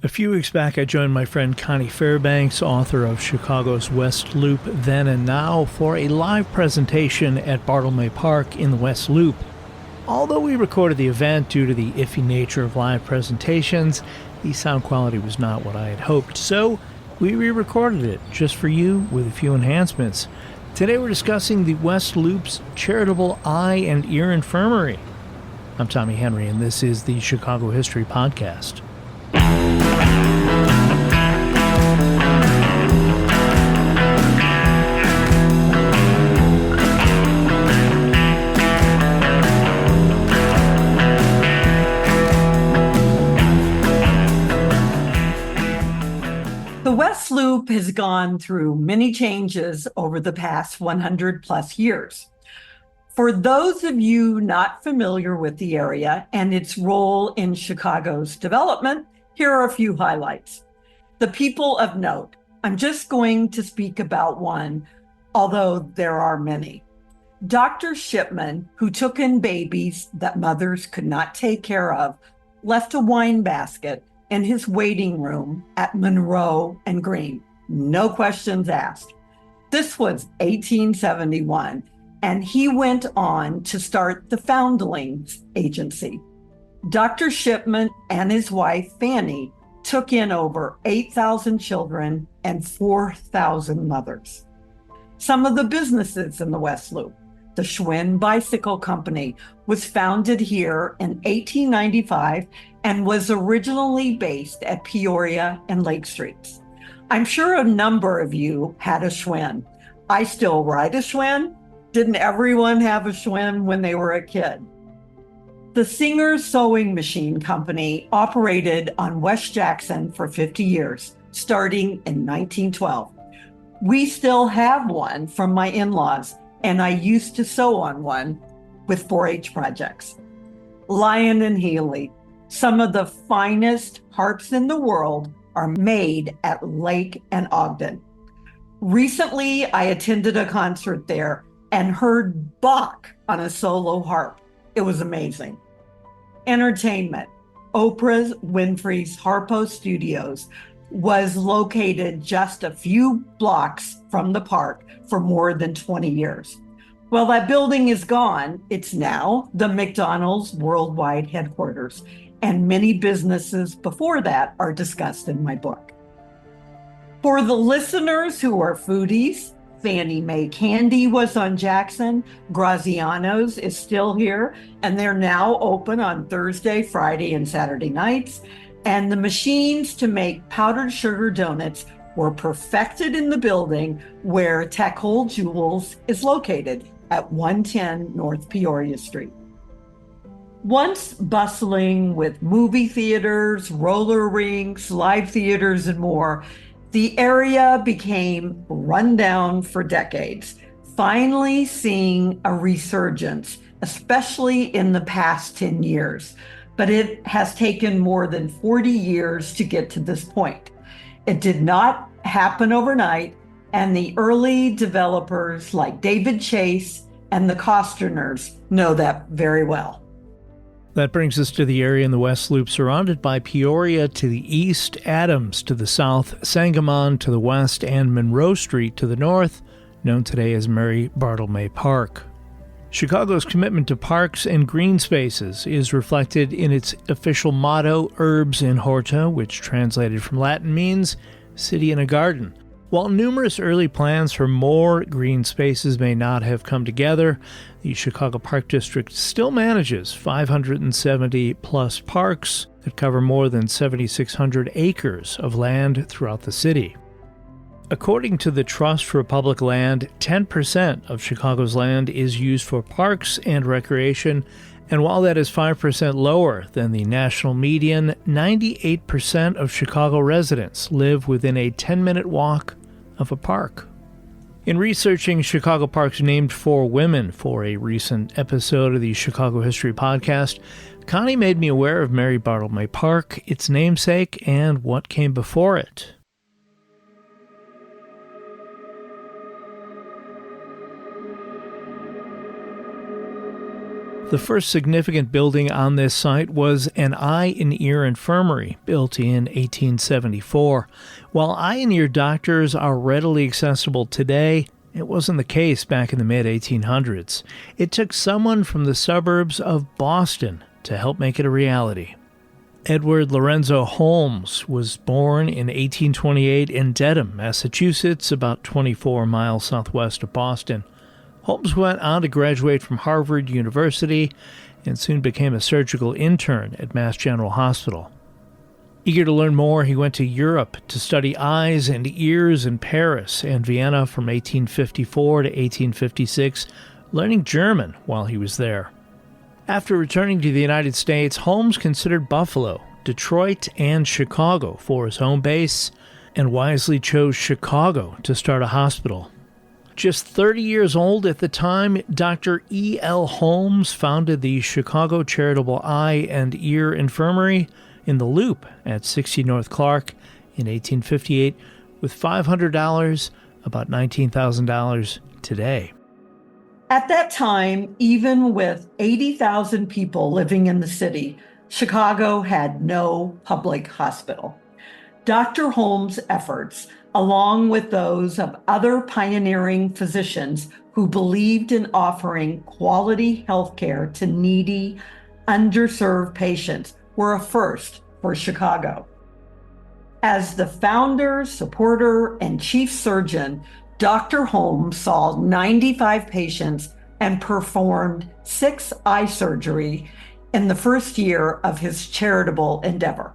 A few weeks back, I joined my friend Connie Fairbanks, author of Chicago's West Loop Then and Now, for a live presentation at Bartlemay Park in the West Loop. Although we recorded the event due to the iffy nature of live presentations, the sound quality was not what I had hoped, so we re-recorded it just for you with a few enhancements. Today we're discussing the West Loop's charitable Eye and Ear Infirmary. I'm Tommy Henry, and this is the Chicago History Podcast. The West Loop has gone through many changes over the past 100 plus years. For those of you not familiar with the area and its role in Chicago's development, here are a few highlights. The people of note. I'm just going to speak about one, although there are many. Dr. Shipman, who took in babies that mothers could not take care of, left a wine basket in his waiting room at Monroe and Green. No questions asked. This was 1871, and he went on to start the Foundlings Agency. Dr. Shipman and his wife, Fanny, took in over 8,000 children and 4,000 mothers. Some of the businesses in the West Loop. The Schwinn Bicycle Company was founded here in 1895 and was originally based at Peoria and Lake Streets. I'm sure a number of you had a Schwinn. I still ride a Schwinn. Didn't everyone have a Schwinn when they were a kid? The Singer's Sewing Machine Company operated on West Jackson for 50 years, starting in 1912. We still have one from my in-laws, and I used to sew on one with 4-H projects. Lyon and Healy, some of the finest harps in the world are made at Lake and Ogden. Recently, I attended a concert there and heard Bach on a solo harp. It was amazing. Entertainment. Oprah Winfrey's Harpo Studios was located just a few blocks from the park for more than 20 years. Well, that building is gone. It's now the McDonald's worldwide headquarters, and many businesses before that are discussed in my book. For the listeners who are foodies, Fannie Mae Candy was on Jackson. Graziano's is still here, and they're now open on Thursday, Friday, and Saturday nights. And the machines to make powdered sugar donuts were perfected in the building where Tech-Hole Jewels is located at 110 North Peoria Street. Once bustling with movie theaters, roller rinks, live theaters, and more, the area became run down for decades, finally seeing a resurgence, especially in the past 10 years. But it has taken more than 40 years to get to this point. It did not happen overnight, and the early developers like David Chase and the Costerners know that very well. That brings us to the area in the West Loop surrounded by Peoria to the east, Adams to the south, Sangamon to the west, and Monroe Street to the north, known today as Mary Bartlemay Park. Chicago's commitment to parks and green spaces is reflected in its official motto, Urbs in Horta, which translated from Latin means city in a garden. While numerous early plans for more green spaces may not have come together, the Chicago Park District still manages 570 plus parks that cover more than 7,600 acres of land throughout the city. According to the Trust for Public Land, 10% of Chicago's land is used for parks and recreation, and while that is 5% lower than the national median, 98% of Chicago residents live within a 10-minute walk of a park. In researching Chicago parks named for women for a recent episode of the Chicago History Podcast, Connie made me aware of Mary Bartlemay Park, its namesake, and what came before it. The first significant building on this site was an Eye and Ear Infirmary, built in 1874. While eye and ear doctors are readily accessible today, it wasn't the case back in the mid-1800s. It took someone from the suburbs of Boston to help make it a reality. Edward Lorenzo Holmes was born in 1828 in Dedham, Massachusetts, about 24 miles southwest of Boston. Holmes went on to graduate from Harvard University and soon became a surgical intern at Mass General Hospital. Eager to learn more, he went to Europe to study eyes and ears in Paris and Vienna from 1854 to 1856, learning German while he was there. After returning to the United States, Holmes considered Buffalo, Detroit, and Chicago for his home base, and wisely chose Chicago to start a hospital. Just 30 years old at the time, Dr. E.L. Holmes founded the Chicago Charitable Eye and Ear Infirmary in the Loop at 60 North Clark in 1858 with $500, about $19,000 today. At that time, even with 80,000 people living in the city, Chicago had no public hospital. Dr. Holmes' efforts, along with those of other pioneering physicians who believed in offering quality health care to needy, underserved patients, were a first for Chicago. As the founder, supporter, and chief surgeon, Dr. Holmes saw 95 patients and performed 6 eye surgery in the first year of his charitable endeavor.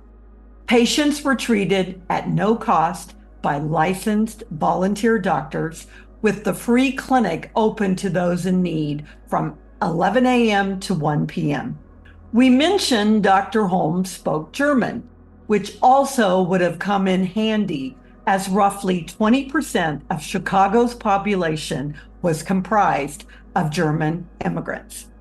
Patients were treated at no cost by licensed volunteer doctors, with the free clinic open to those in need from 11 a.m. to 1 p.m. We mentioned Dr. Holmes spoke German, which also would have come in handy as roughly 20% of Chicago's population was comprised of German immigrants.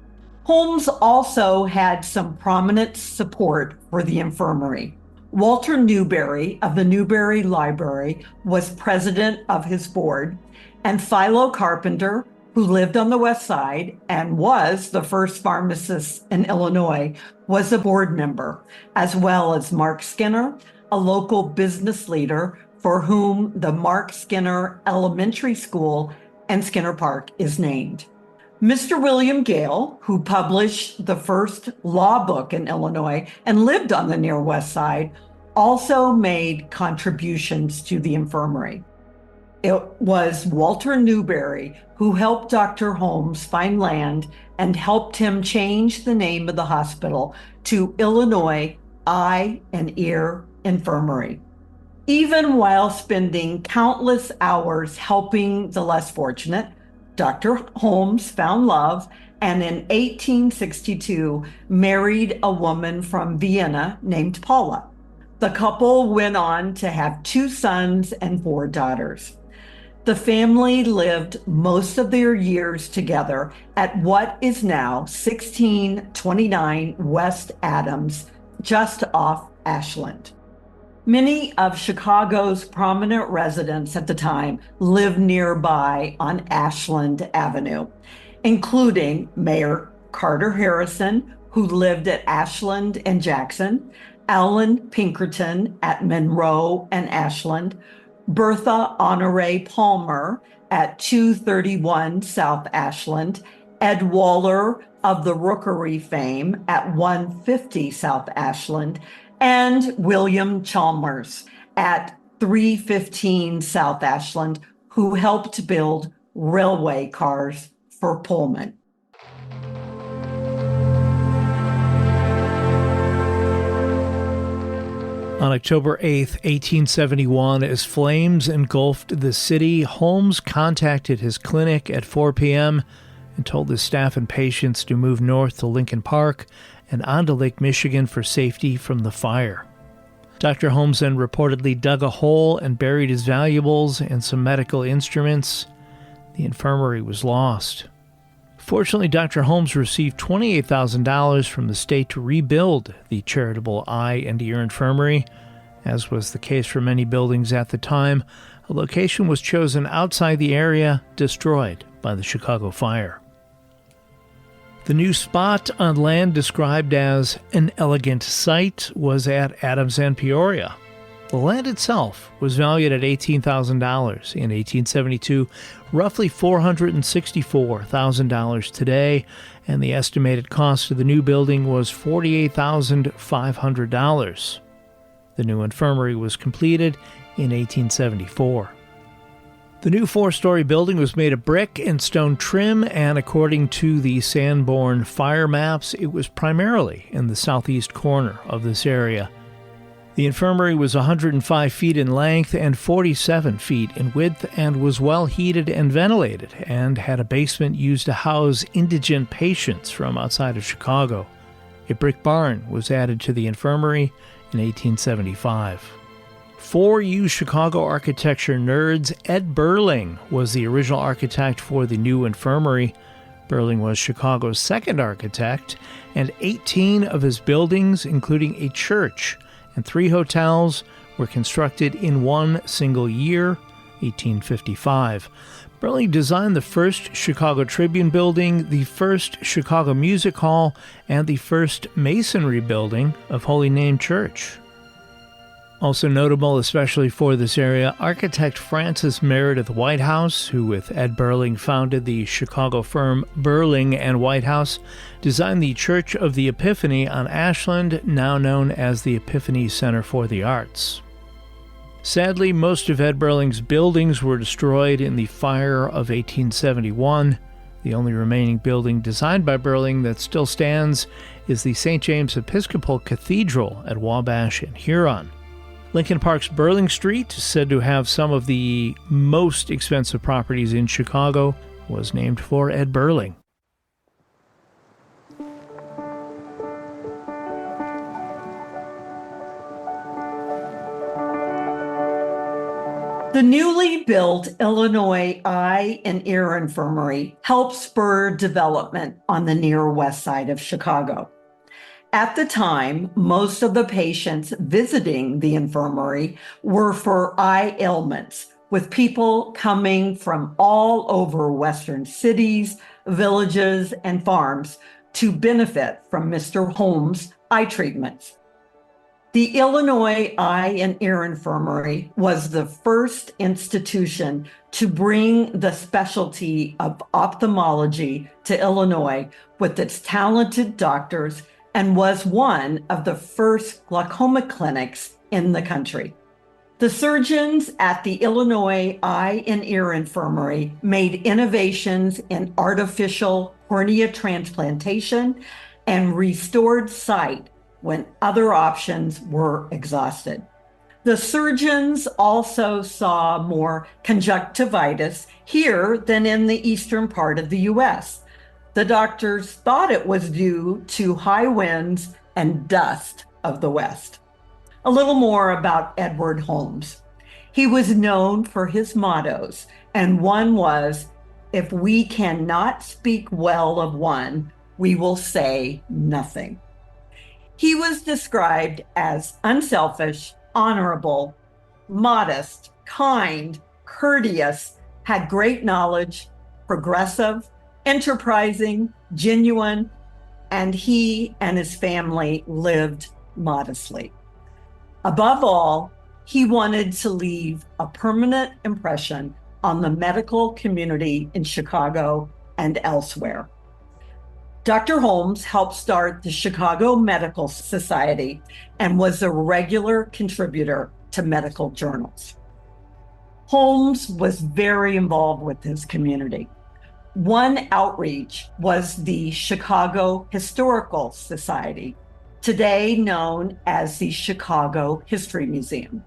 Holmes also had some prominent support for the infirmary. Walter Newberry of the Newberry Library was president of his board, and Philo Carpenter, who lived on the West Side and was the first pharmacist in Illinois, was a board member, as well as Mark Skinner, a local business leader for whom the Mark Skinner Elementary School and Skinner Park is named. Mr. William Gale, who published the first law book in Illinois and lived on the near West Side, also made contributions to the infirmary. It was Walter Newberry who helped Dr. Holmes find land and helped him change the name of the hospital to Illinois Eye and Ear Infirmary. Even while spending countless hours helping the less fortunate, Dr. Holmes found love and in 1862 married a woman from Vienna named Paula. The couple went on to have 2 sons and 4 daughters. The family lived most of their years together at what is now 1629 West Adams, just off Ashland. Many of Chicago's prominent residents at the time lived nearby on Ashland Avenue, including Mayor Carter Harrison, who lived at Ashland and Jackson, Alan Pinkerton at Monroe and Ashland, Bertha Honore Palmer at 231 South Ashland, Ed Waller of the Rookery fame at 150 South Ashland, and William Chalmers at 315 South Ashland, who helped build railway cars for Pullman. On October 8, 1871, as flames engulfed the city, Holmes contacted his clinic at 4 p.m. and told his staff and patients to move north to Lincoln Park and onto Lake Michigan for safety from the fire. Dr. Holmes then reportedly dug a hole and buried his valuables and some medical instruments. The infirmary was lost. Fortunately, Dr. Holmes received $28,000 from the state to rebuild the charitable Eye and Ear Infirmary. As was the case for many buildings at the time, a location was chosen outside the area, destroyed by the Chicago fire. The new spot on land described as an elegant site was at Adams and Peoria. The land itself was valued at $18,000 in 1872, roughly $464,000 today, and the estimated cost of the new building was $48,500. The new infirmary was completed in 1874. The new four-story building was made of brick and stone trim, and according to the Sanborn fire maps, it was primarily in the southeast corner of this area. The infirmary was 105 feet in length and 47 feet in width and was well heated and ventilated, and had a basement used to house indigent patients from outside of Chicago. A brick barn was added to the infirmary in 1875. For you Chicago architecture nerds, Ed Burling was the original architect for the new infirmary. Burling was Chicago's second architect, and 18 of his buildings, including a church and 3 hotels, were constructed in one single year, 1855. Burling designed the first Chicago Tribune building, the first Chicago Music Hall, and the first masonry building of Holy Name Church. Also notable, especially for this area, architect Francis Meredith Whitehouse, who with Ed Burling founded the Chicago firm Burling and Whitehouse, designed the Church of the Epiphany on Ashland, now known as the Epiphany Center for the Arts. Sadly, most of Ed Burling's buildings were destroyed in the fire of 1871. The only remaining building designed by Burling that still stands is the St. James Episcopal Cathedral at Wabash in Huron. Lincoln Park's Burling Street, said to have some of the most expensive properties in Chicago, was named for Ed Burling. The newly built Illinois Eye and Ear Infirmary helped spur development on the near west side of Chicago. At the time, most of the patients visiting the infirmary were for eye ailments, with people coming from all over Western cities, villages, and farms to benefit from Mr. Holmes' eye treatments. The Illinois Eye and Ear Infirmary was the first institution to bring the specialty of ophthalmology to Illinois with its talented doctors, and was one of the first glaucoma clinics in the country. The surgeons at the Illinois Eye and Ear Infirmary made innovations in artificial cornea transplantation and restored sight when other options were exhausted. The surgeons also saw more conjunctivitis here than in the eastern part of the U.S. The doctors thought it was due to high winds and dust of the West. A little more about Edward Holmes. He was known for his mottos, and one was, "If we cannot speak well of one, we will say nothing." He was described as unselfish, honorable, modest, kind, courteous, had great knowledge, progressive, enterprising, genuine, and he and his family lived modestly. Above all, he wanted to leave a permanent impression on the medical community in Chicago and elsewhere. Dr. Holmes helped start the Chicago Medical Society and was a regular contributor to medical journals. Holmes was very involved with his community. One outreach was the Chicago Historical Society, today known as the Chicago History Museum.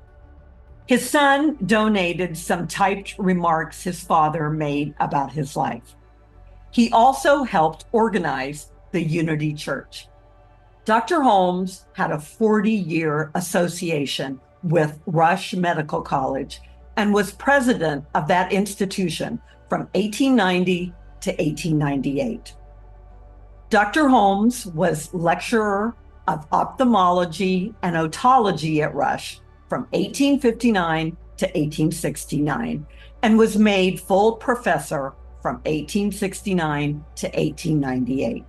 His son donated some typed remarks his father made about his life. He also helped organize the Unity Church. Dr. Holmes had a 40-year association with Rush Medical College and was president of that institution from 1890 to 1898. Dr. Holmes was lecturer of ophthalmology and otology at Rush from 1859 to 1869 and was made full professor from 1869 to 1898.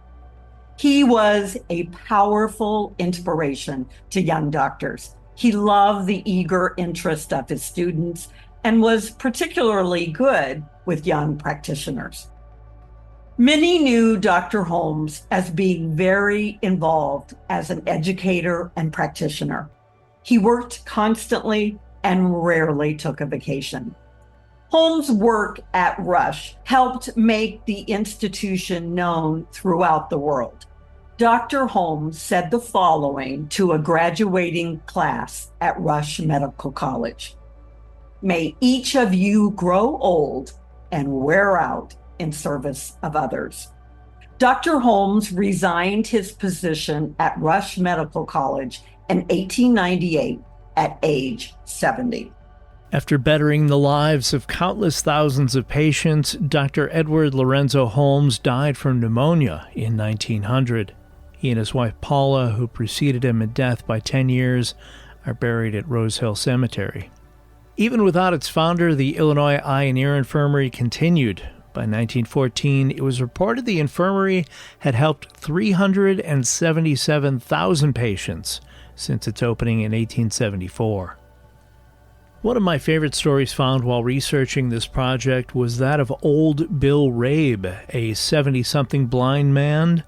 He was a powerful inspiration to young doctors. He loved the eager interest of his students and was particularly good with young practitioners. Many knew Dr. Holmes as being very involved as an educator and practitioner. He worked constantly and rarely took a vacation. Holmes' work at Rush helped make the institution known throughout the world. Dr. Holmes said the following to a graduating class at Rush Medical College: "May each of you grow old and wear out in service of others." Dr. Holmes resigned his position at Rush Medical College in 1898 at age 70. After bettering the lives of countless thousands of patients, Dr. Edward Lorenzo Holmes died from pneumonia in 1900. He and his wife Paula, who preceded him in death by 10 years, are buried at Rose Hill Cemetery. Even without its founder, the Illinois Eye and Ear Infirmary continued. By 1914, it was reported the infirmary had helped 377,000 patients since its opening in 1874. One of my favorite stories found while researching this project was that of Old Bill Rabe, a 70-something blind man,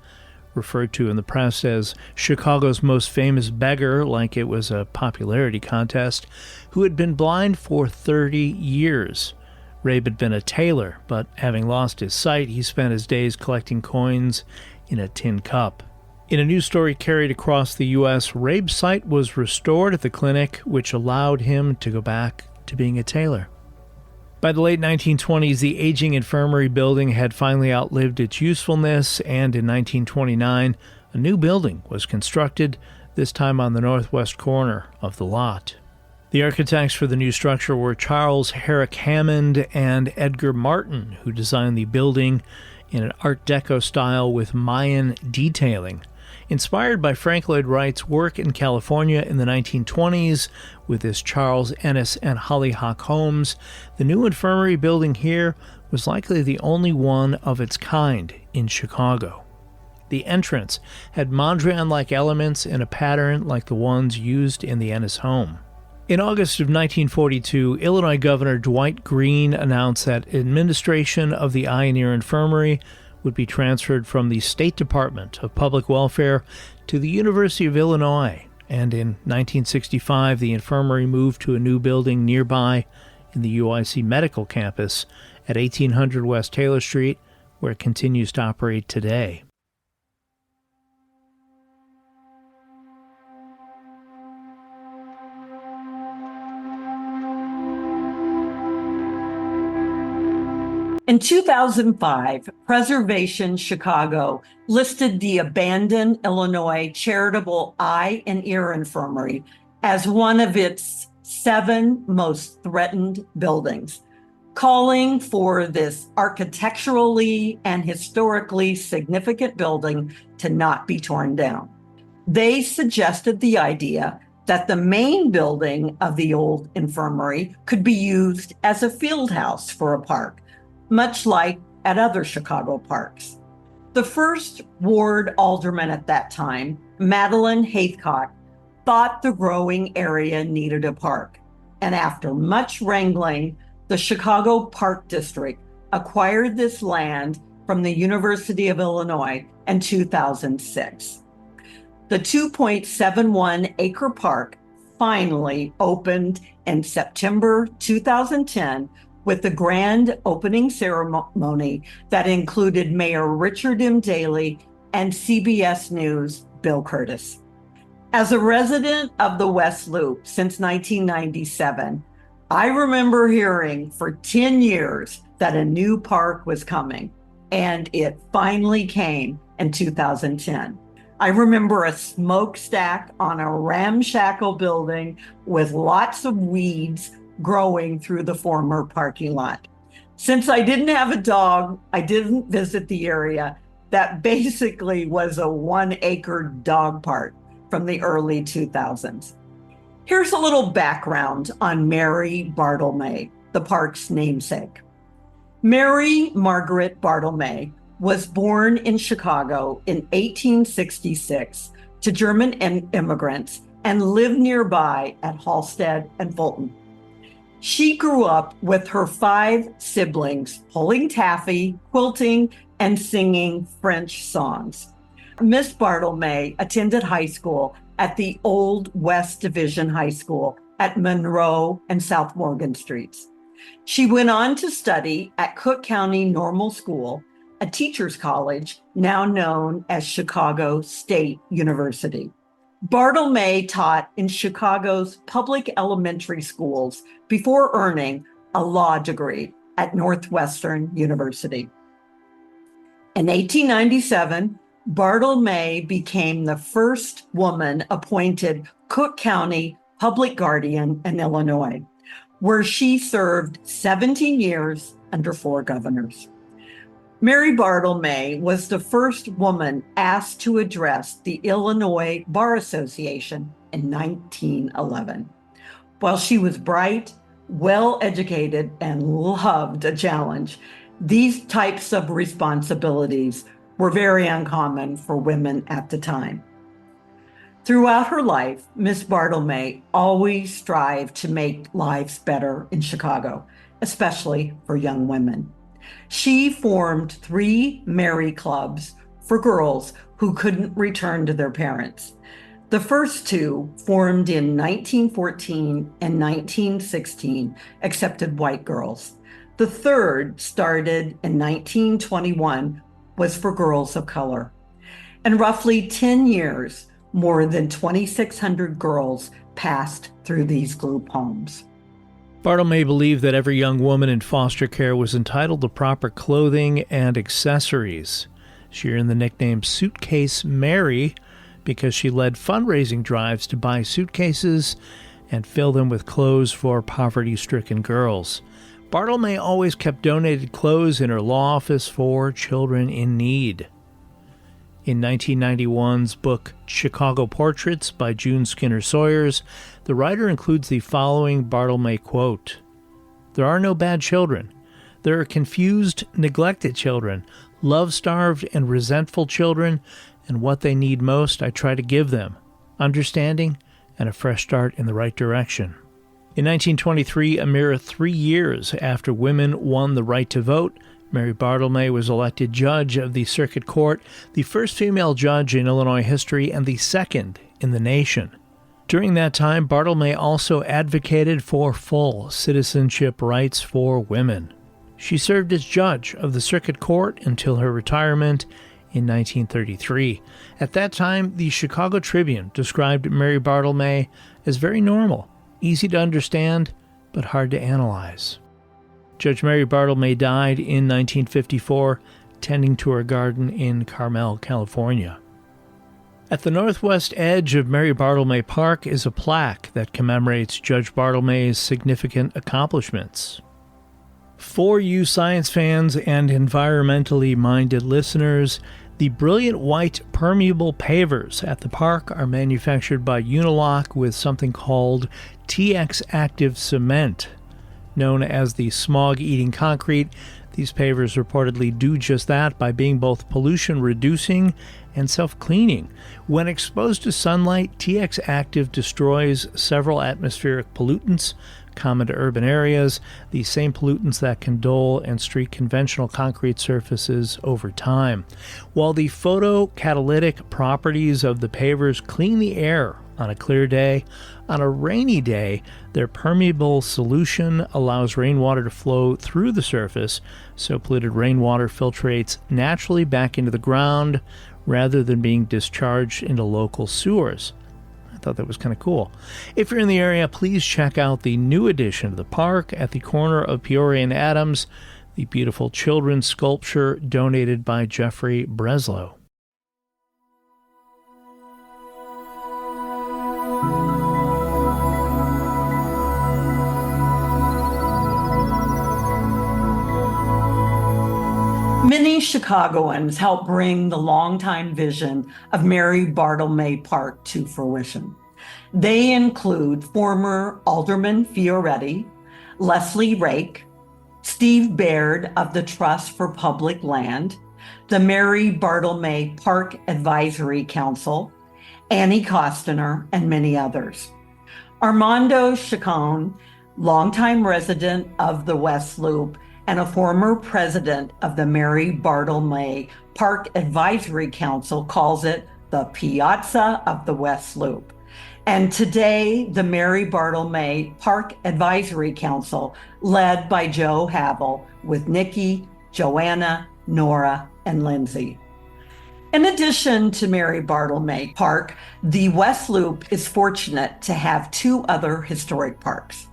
referred to in the press as Chicago's most famous beggar, like it was a popularity contest, who had been blind for 30 years. Rabe had been a tailor, but having lost his sight, he spent his days collecting coins in a tin cup. In a news story carried across the U.S., Rabe's sight was restored at the clinic, which allowed him to go back to being a tailor. By the late 1920s, the aging infirmary building had finally outlived its usefulness, and in 1929, a new building was constructed, this time on the northwest corner of the lot. The architects for the new structure were Charles Herrick Hammond and Edgar Martin, who designed the building in an Art Deco style with Mayan detailing. Inspired by Frank Lloyd Wright's work in California in the 1920s with his Charles Ennis and Hollyhock homes, the new infirmary building here was likely the only one of its kind in Chicago. The entrance had Mondrian-like elements in a pattern like the ones used in the Ennis home. In August of 1942, Illinois Governor Dwight Green announced that administration of the Eye and Ear Infirmary would be transferred from the State Department of Public Welfare to the University of Illinois, and in 1965 the infirmary moved to a new building nearby in the UIC Medical Campus at 1800 West Taylor Street, where it continues to operate today. In 2005, Preservation Chicago listed the abandoned Illinois Charitable Eye and Ear Infirmary as one of its 7 most threatened buildings, calling for this architecturally and historically significant building to not be torn down. They suggested the idea that the main building of the old infirmary could be used as a field house for a park, much like at other Chicago parks. The first ward alderman at that time, Madeline Hathcock, thought the growing area needed a park. And after much wrangling, the Chicago Park District acquired this land from the University of Illinois in 2006. The 2.71 acre park finally opened in September 2010 with the grand opening ceremony that included Mayor Richard M. Daley and CBS News' Bill Curtis. As a resident of the West Loop since 1997, I remember hearing for 10 years that a new park was coming, and it finally came in 2010. I remember a smokestack on a ramshackle building with lots of weeds growing through the former parking lot. Since I didn't have a dog, I didn't visit the area. That basically was a 1-acre dog park from the early 2000s. Here's a little background on Mary Bartlemay, the park's namesake. Mary Margaret Bartlemay was born in Chicago in 1866 to German immigrants and lived nearby at Halsted and Fulton. She grew up with her 5 siblings, pulling taffy, quilting, and singing French songs. Miss Bartlemay attended high school at the Old West Division High School at Monroe and South Morgan Streets. She went on to study at Cook County Normal School, a teacher's college now known as Chicago State University. Bartlemay taught in Chicago's public elementary schools before earning a law degree at Northwestern University. In 1897, Bartlemay became the first woman appointed Cook County Public Guardian in Illinois, where she served 17 years under 4 governors. Mary Bartlemay was the first woman asked to address the Illinois Bar Association in 1911. While she was bright, well-educated, and loved a challenge, these types of responsibilities were very uncommon for women at the time. Throughout her life, Miss Bartlemay always strived to make lives better in Chicago, especially for young women. She formed 3 Mary clubs for girls who couldn't return to their parents. The first 2, formed in 1914 and 1916, accepted white girls. The third, started in 1921, was for girls of color. In roughly 10 years, more than 2,600 girls passed through these group homes. Bartlemay believed that every young woman in foster care was entitled to proper clothing and accessories. She earned the nickname Suitcase Mary because she led fundraising drives to buy suitcases and fill them with clothes for poverty-stricken girls. Bartlemay always kept donated clothes in her law office for children in need. In 1991's book Chicago Portraits by June Skinner Sawyers, the writer includes the following Bartlemay quote: "There are no bad children. There are confused, neglected children, love-starved and resentful children, and what they need most I try to give them, understanding and a fresh start in the right direction." In 1923, a mere 3 years after women won the right to vote, Mary Bartlemay was elected judge of the Circuit Court, the first female judge in Illinois history and the second in the nation. During that time, Bartlemay also advocated for full citizenship rights for women. She served as judge of the Circuit Court until her retirement in 1933. At that time, the Chicago Tribune described Mary Bartlemay as very normal, easy to understand, but hard to analyze. Judge Mary Bartlemay died in 1954, tending to her garden in Carmel, California. At the northwest edge of Mary Bartlemay Park is a plaque that commemorates Judge Bartlemay's significant accomplishments. For you science fans and environmentally minded listeners, the brilliant white permeable pavers at the park are manufactured by Unilock with something called TX Active Cement. Known as the smog-eating concrete, these pavers reportedly do just that by being both pollution-reducing and self-cleaning. When exposed to sunlight, TX Active destroys several atmospheric pollutants common to urban areas, the same pollutants that can dull and streak conventional concrete surfaces over time. While the photocatalytic properties of the pavers clean the air on a clear day, on a rainy day, their permeable solution allows rainwater to flow through the surface, so polluted rainwater filtrates naturally back into the ground rather than being discharged into local sewers. I thought that was kind of cool. If you're in the area, please check out the new addition of the park at the corner of Peoria and Adams, the beautiful children's sculpture donated by Jeffrey Breslow. Many Chicagoans helped bring the longtime vision of Mary Bartlemay Park to fruition. They include former Alderman Fioretti, Leslie Rake, Steve Baird of the Trust for Public Land, the Mary Bartlemay Park Advisory Council, Annie Costner, and many others. Armando Chacon, longtime resident of the West Loop and a former president of the Mary Bartlemay Park Advisory Council, calls it the Piazza of the West Loop. And today, the Mary Bartlemay Park Advisory Council, led by Joe Havel, with Nikki, Joanna, Nora, and Lindsay. In addition to Mary Bartlemay Park, the West Loop is fortunate to have two other historic parks.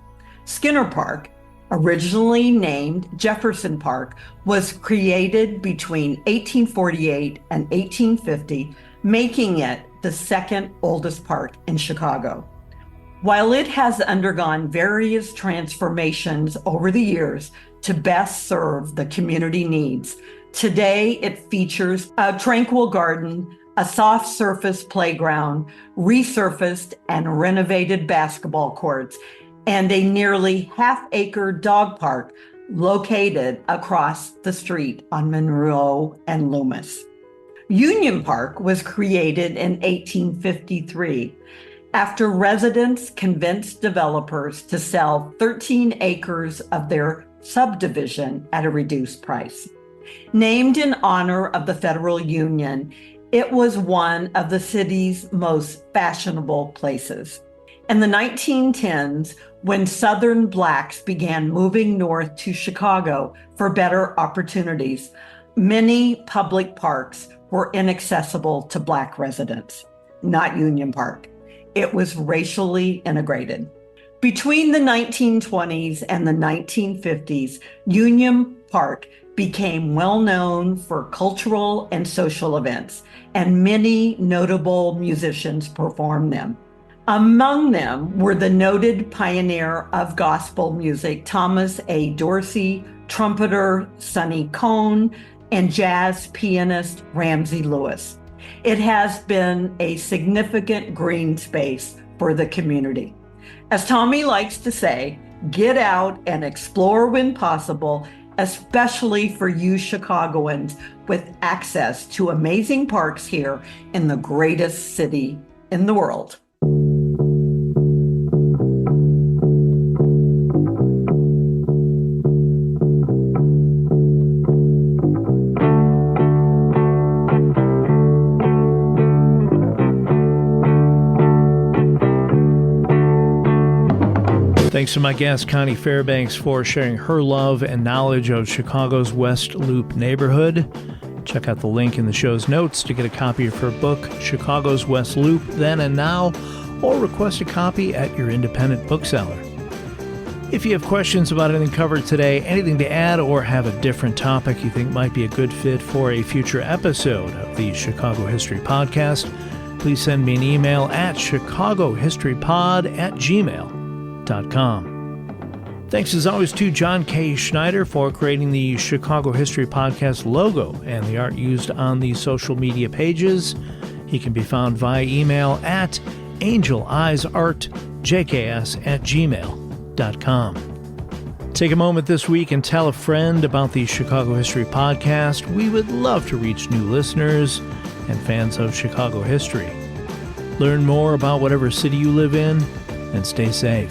Skinner Park, originally named Jefferson Park, was created between 1848 and 1850, making it the second oldest park in Chicago. While it has undergone various transformations over the years to best serve the community needs, today it features a tranquil garden, a soft surface playground, resurfaced and renovated basketball courts, and a nearly half-acre dog park located across the street on Monroe and Loomis. Union Park was created in 1853 after residents convinced developers to sell 13 acres of their subdivision at a reduced price. Named in honor of the Federal Union, it was one of the city's most fashionable places. In the 1910s, when Southern Blacks began moving north to Chicago for better opportunities, many public parks were inaccessible to Black residents, not Union Park. It was racially integrated. Between the 1920s and the 1950s, Union Park became well known for cultural and social events, and many notable musicians performed them. Among them were the noted pioneer of gospel music, Thomas A. Dorsey, trumpeter Sonny Cohn, and jazz pianist Ramsey Lewis. It has been a significant green space for the community. As Tommy likes to say, get out and explore when possible, especially for you Chicagoans with access to amazing parks here in the greatest city in the world. Thanks to my guest, Connie Fairbanks, for sharing her love and knowledge of Chicago's West Loop neighborhood. Check out the link in the show's notes to get a copy of her book, Chicago's West Loop, Then and Now, or request a copy at your independent bookseller. If you have questions about anything covered today, anything to add, or have a different topic you think might be a good fit for a future episode of the Chicago History Podcast, please send me an email at chicagohistorypod@gmail.com. Thanks as always to John K. Schneider for creating the Chicago History Podcast logo and the art used on the social media pages. He can be found via email at angeleyesartjks@gmail.com. Take a moment this week and tell a friend about the Chicago History Podcast. We would love to reach new listeners and fans of Chicago history. Learn more about whatever city you live in and stay safe.